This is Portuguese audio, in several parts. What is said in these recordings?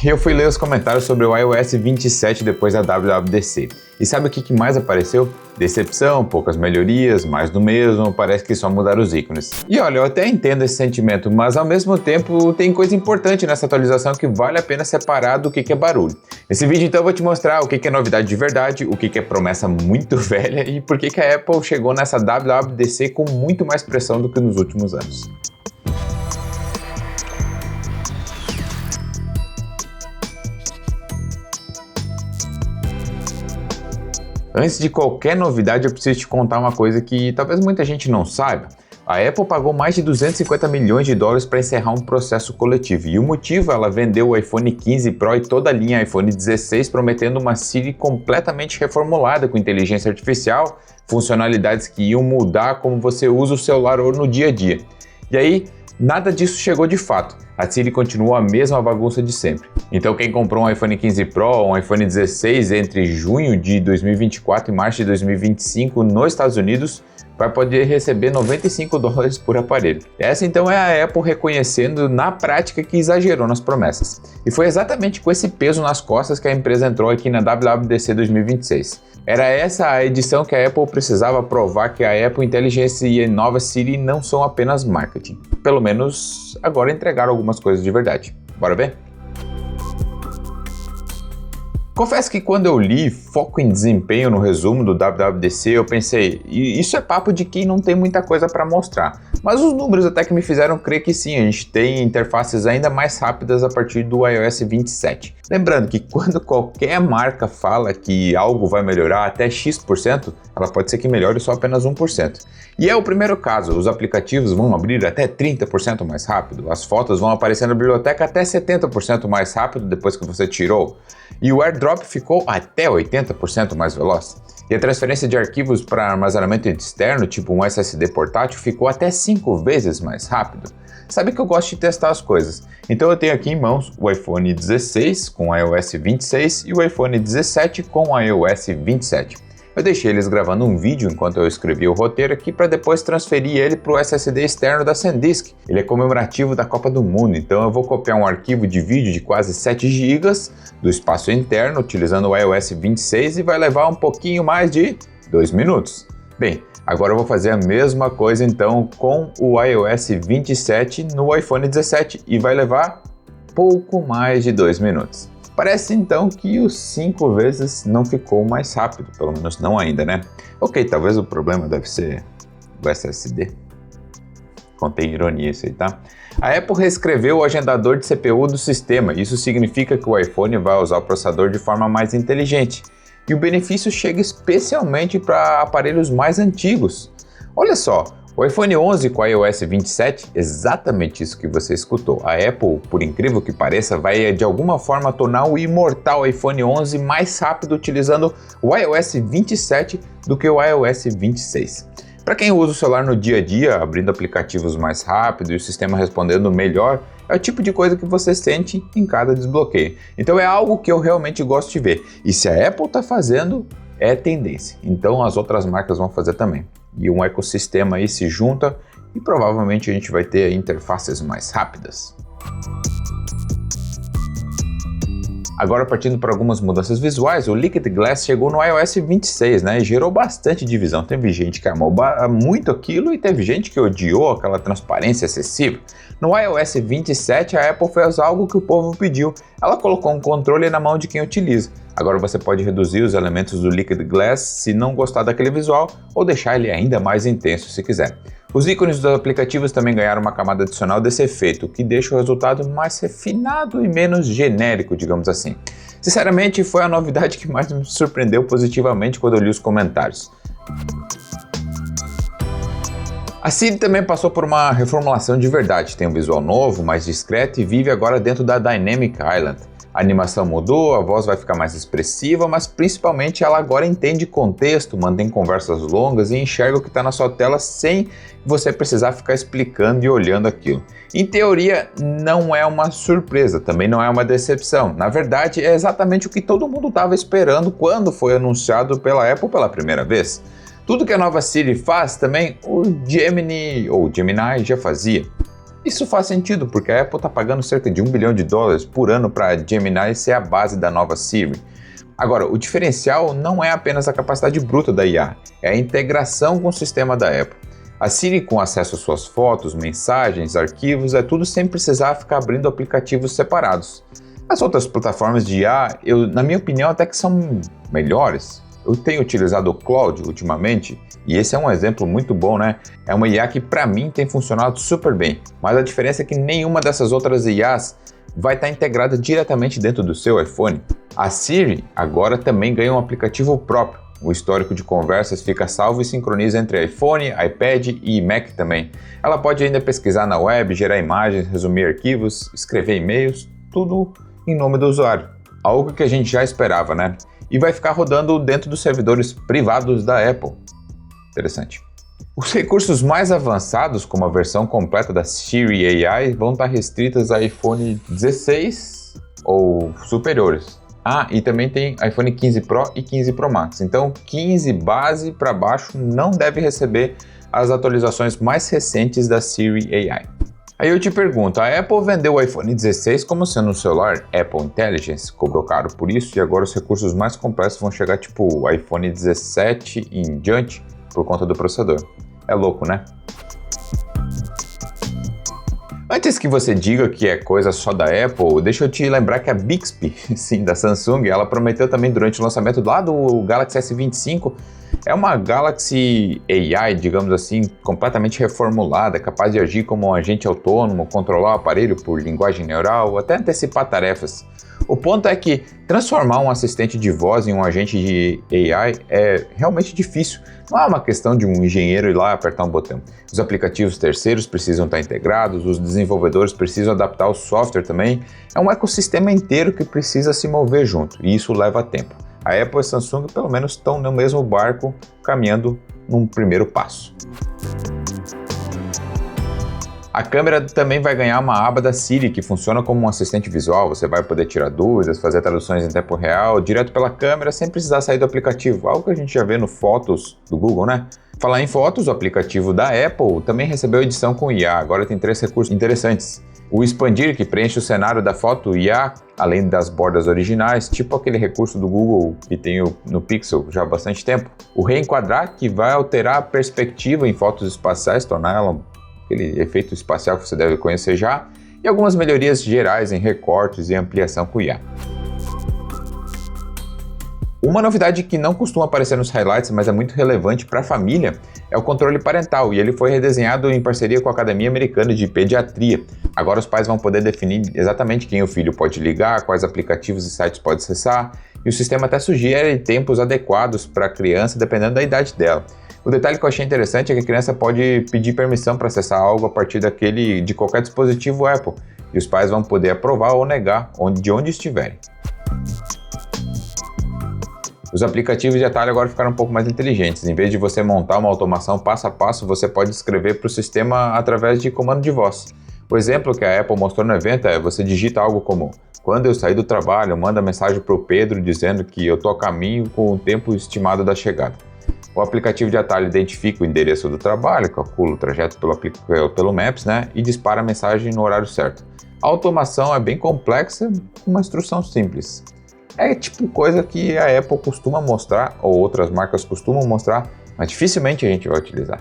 E eu fui ler os comentários sobre o iOS 27 depois da WWDC. E sabe o que mais apareceu? Decepção, poucas melhorias, mais do mesmo, parece que só mudaram os ícones. E olha, eu até entendo esse sentimento, mas ao mesmo tempo tem coisa importante nessa atualização que vale a pena separar do que é barulho. Nesse vídeo então eu vou te mostrar o que é novidade de verdade, o que é promessa muito velha e por que a Apple chegou nessa WWDC com muito mais pressão do que nos últimos anos. Antes de qualquer novidade, eu preciso te contar uma coisa que talvez muita gente não saiba. A Apple pagou mais de 250 milhões de dólares para encerrar um processo coletivo. E o motivo, ela vendeu o iPhone 15 Pro e toda a linha iPhone 16, prometendo uma Siri completamente reformulada com inteligência artificial, funcionalidades que iam mudar como você usa o celular no dia a dia. E aí, nada disso chegou de fato. A Siri continua a mesma bagunça de sempre. Então quem comprou um iPhone 15 Pro ou um iPhone 16 entre junho de 2024 e março de 2025 nos Estados Unidos vai poder receber 95 dólares por aparelho. Essa então é a Apple reconhecendo na prática que exagerou nas promessas. E foi exatamente com esse peso nas costas que a empresa entrou aqui na WWDC 2026. Era essa a edição que a Apple precisava provar que a Apple Intelligence e a nova Siri não são apenas marketing. Pelo menos agora entregaram algumas coisas de verdade. Bora ver? Confesso que quando eu li foco em desempenho no resumo do WWDC, eu pensei, isso é papo de quem não tem muita coisa para mostrar. Mas os números até que me fizeram crer que sim, a gente tem interfaces ainda mais rápidas a partir do iOS 27. Lembrando que quando qualquer marca fala que algo vai melhorar até X%, ela pode ser que melhore só apenas 1%. E é o primeiro caso, os aplicativos vão abrir até 30% mais rápido, as fotos vão aparecer na biblioteca até 70% mais rápido depois que você tirou, e o AirDrop ficou até 80% mais veloz. E a transferência de arquivos para armazenamento externo, tipo um SSD portátil, ficou até 5 vezes mais rápido. Sabe que eu gosto de testar as coisas, então eu tenho aqui em mãos o iPhone 16 com iOS 26 e o iPhone 17 com iOS 27. Eu deixei eles gravando um vídeo enquanto eu escrevia o roteiro aqui para depois transferir ele para o SSD externo da SanDisk. Ele é comemorativo da Copa do Mundo, então eu vou copiar um arquivo de vídeo de quase 7 GB do espaço interno utilizando o iOS 26 e vai levar um pouquinho mais de 2 minutos. Bem, agora eu vou fazer a mesma coisa então com o iOS 27 no iPhone 17 e vai levar pouco mais de 2 minutos. Parece então que o 5 vezes não ficou mais rápido, pelo menos não ainda, né? Ok, talvez o problema deve ser o SSD. Contém ironia isso aí, tá? A Apple reescreveu o agendador de CPU do sistema. Isso significa que o iPhone vai usar o processador de forma mais inteligente. E o benefício chega especialmente para aparelhos mais antigos. Olha só, o iPhone 11 com a iOS 27, exatamente isso que você escutou. A Apple, por incrível que pareça, vai de alguma forma tornar o imortal iPhone 11 mais rápido utilizando o iOS 27 do que o iOS 26. Para quem usa o celular no dia a dia, abrindo aplicativos mais rápido e o sistema respondendo melhor, é o tipo de coisa que você sente em cada desbloqueio. Então é algo que eu realmente gosto de ver. E se a Apple está fazendo, é tendência. Então as outras marcas vão fazer também. E um ecossistema aí se junta e provavelmente a gente vai ter interfaces mais rápidas. Agora partindo para algumas mudanças visuais, o Liquid Glass chegou no iOS 26, né, e gerou bastante divisão. Teve gente que amou muito aquilo e teve gente que odiou aquela transparência excessiva. No iOS 27, a Apple fez algo que o povo pediu. Ela colocou um controle na mão de quem utiliza. Agora você pode reduzir os elementos do Liquid Glass se não gostar daquele visual ou deixar ele ainda mais intenso se quiser. Os ícones dos aplicativos também ganharam uma camada adicional desse efeito, o que deixa o resultado mais refinado e menos genérico, digamos assim. Sinceramente, foi a novidade que mais me surpreendeu positivamente quando eu li os comentários. A Siri também passou por uma reformulação de verdade, tem um visual novo, mais discreto e vive agora dentro da Dynamic Island. A animação mudou, a voz vai ficar mais expressiva, mas principalmente ela agora entende contexto, mantém conversas longas e enxerga o que está na sua tela sem você precisar ficar explicando e olhando aquilo. Em teoria, não é uma surpresa, também não é uma decepção. Na verdade, é exatamente o que todo mundo estava esperando quando foi anunciado pela Apple pela primeira vez. Tudo que a nova Siri faz também, o Gemini já fazia. Isso faz sentido, porque a Apple está pagando cerca de $1 bilhão por ano para a Gemini ser a base da nova Siri. Agora, o diferencial não é apenas a capacidade bruta da IA, é a integração com o sistema da Apple. A Siri, com acesso às suas fotos, mensagens, arquivos, é tudo sem precisar ficar abrindo aplicativos separados. As outras plataformas de IA, na minha opinião, até que são melhores. Eu tenho utilizado o Claude ultimamente, e esse é um exemplo muito bom, né? É uma IA que para mim tem funcionado super bem, mas a diferença é que nenhuma dessas outras IAs vai estar integrada diretamente dentro do seu iPhone. A Siri agora também ganha um aplicativo próprio. O histórico de conversas fica salvo e sincroniza entre iPhone, iPad e Mac também. Ela pode ainda pesquisar na web, gerar imagens, resumir arquivos, escrever e-mails, tudo em nome do usuário. Algo que a gente já esperava, né? E vai ficar rodando dentro dos servidores privados da Apple. Interessante. Os recursos mais avançados, como a versão completa da Siri AI, vão estar restritos a iPhone 16 ou superiores. E também tem iPhone 15 Pro e 15 Pro Max. Então, 15 base para baixo não deve receber as atualizações mais recentes da Siri AI. Aí eu te pergunto, a Apple vendeu o iPhone 16 como sendo um celular Apple Intelligence, cobrou caro por isso, e agora os recursos mais complexos vão chegar tipo o iPhone 17 e em diante por conta do processador. É louco, né? Antes que você diga que é coisa só da Apple, deixa eu te lembrar que a Bixby, sim, da Samsung, ela prometeu também durante o lançamento lá do Galaxy S25, é uma Galaxy AI, digamos assim, completamente reformulada, capaz de agir como um agente autônomo, controlar o aparelho por linguagem neural, até antecipar tarefas. O ponto é que transformar um assistente de voz em um agente de AI é realmente difícil. Não é uma questão de um engenheiro ir lá apertar um botão. Os aplicativos terceiros precisam estar integrados, os desenvolvedores precisam adaptar o software também. É um ecossistema inteiro que precisa se mover junto, e isso leva tempo. A Apple e a Samsung pelo menos estão no mesmo barco, caminhando num primeiro passo. A câmera também vai ganhar uma aba da Siri, que funciona como um assistente visual. Você vai poder tirar dúvidas, fazer traduções em tempo real, direto pela câmera, sem precisar sair do aplicativo. Algo que a gente já vê no Fotos do Google, né? Falar em fotos, o aplicativo da Apple também recebeu edição com IA. Agora tem 3 recursos interessantes. O expandir, que preenche o cenário da foto IA, além das bordas originais, tipo aquele recurso do Google que tem no Pixel já há bastante tempo. O reenquadrar, que vai alterar a perspectiva em fotos espaciais, tornar ela aquele efeito espacial que você deve conhecer já, e algumas melhorias gerais em recortes e ampliação com IA. Uma novidade que não costuma aparecer nos highlights, mas é muito relevante para a família, é o controle parental, e ele foi redesenhado em parceria com a Academia Americana de Pediatria. Agora os pais vão poder definir exatamente quem o filho pode ligar, quais aplicativos e sites pode acessar, e o sistema até sugere tempos adequados para a criança, dependendo da idade dela. O detalhe que eu achei interessante é que a criança pode pedir permissão para acessar algo a partir de qualquer dispositivo Apple, e os pais vão poder aprovar ou negar de onde estiverem. Os aplicativos de atalho agora ficaram um pouco mais inteligentes. Em vez de você montar uma automação passo a passo, você pode escrever para o sistema através de comando de voz. O exemplo que a Apple mostrou no evento é você digita algo como: quando eu sair do trabalho, manda mensagem para o Pedro dizendo que eu estou a caminho com o tempo estimado da chegada. O aplicativo de atalho identifica o endereço do trabalho, calcula o trajeto pelo Maps, né, e dispara a mensagem no horário certo. A automação é bem complexa, com uma instrução simples. É tipo coisa que a Apple costuma mostrar, ou outras marcas costumam mostrar, mas dificilmente a gente vai utilizar.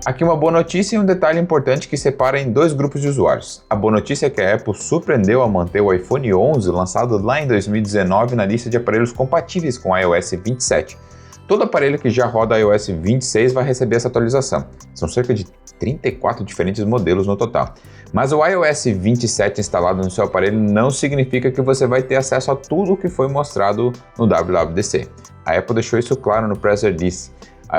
Aqui uma boa notícia e um detalhe importante que separa em 2 grupos de usuários. A boa notícia é que a Apple surpreendeu a manter o iPhone 11, lançado lá em 2019, na lista de aparelhos compatíveis com iOS 27. Todo aparelho que já roda iOS 26 vai receber essa atualização. São cerca de 34 diferentes modelos no total. Mas o iOS 27 instalado no seu aparelho não significa que você vai ter acesso a tudo o que foi mostrado no WWDC. A Apple deixou isso claro no press release.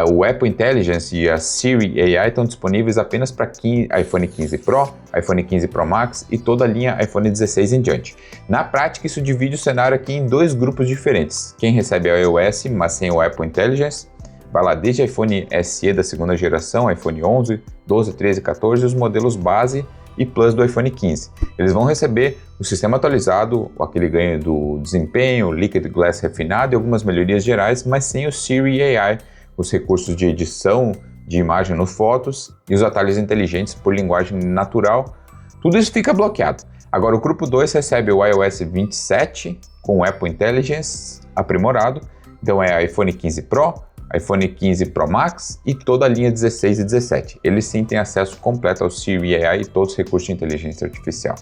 O Apple Intelligence e a Siri AI estão disponíveis apenas para iPhone 15 Pro, iPhone 15 Pro Max e toda a linha iPhone 16 em diante. Na prática, isso divide o cenário aqui em 2 grupos diferentes. Quem recebe a iOS, mas sem o Apple Intelligence, vai lá desde iPhone SE da segunda geração, iPhone 11, 12, 13 e 14 e os modelos base e Plus do iPhone 15. Eles vão receber o sistema atualizado, aquele ganho do desempenho, Liquid Glass refinado e algumas melhorias gerais, mas sem o Siri AI, os recursos de edição de imagem nos fotos e os atalhos inteligentes por linguagem natural, tudo isso fica bloqueado. Agora o grupo 2 recebe o iOS 27 com o Apple Intelligence aprimorado, então é iPhone 15 Pro, iPhone 15 Pro Max e toda a linha 16 e 17. Eles sim têm acesso completo ao Siri AI e todos os recursos de inteligência artificial.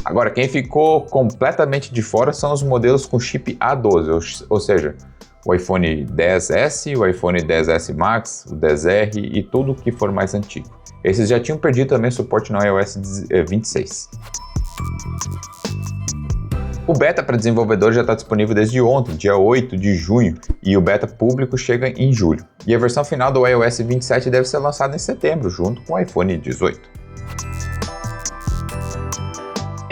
Agora, quem ficou completamente de fora são os modelos com chip A12, ou seja, o iPhone XS, o iPhone XS Max, o XR e tudo que for mais antigo. Esses já tinham perdido também suporte no iOS 26. O beta para desenvolvedores já está disponível desde ontem, dia 8 de junho, e o beta público chega em julho. E a versão final do iOS 27 deve ser lançada em setembro, junto com o iPhone 18.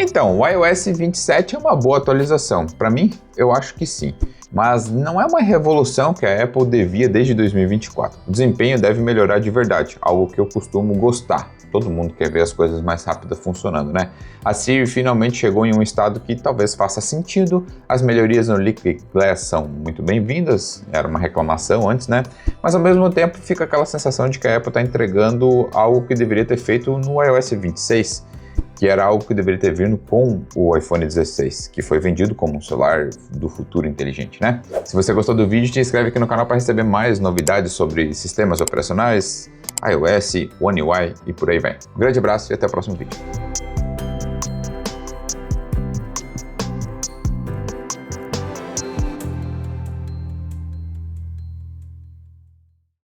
Então, o iOS 27 é uma boa atualização. Para mim, eu acho que sim. Mas não é uma revolução que a Apple devia desde 2024. O desempenho deve melhorar de verdade, algo que eu costumo gostar. Todo mundo quer ver as coisas mais rápidas funcionando, né? A Siri finalmente chegou em um estado que talvez faça sentido. As melhorias no Liquid Glass são muito bem-vindas, era uma reclamação antes, né? Mas ao mesmo tempo fica aquela sensação de que a Apple está entregando algo que deveria ter feito no iOS 26, que era algo que deveria ter vindo com o iPhone 16, que foi vendido como um celular do futuro inteligente, né? Se você gostou do vídeo, te inscreve aqui no canal para receber mais novidades sobre sistemas operacionais, iOS, One UI e por aí vai. Um grande abraço e até o próximo vídeo.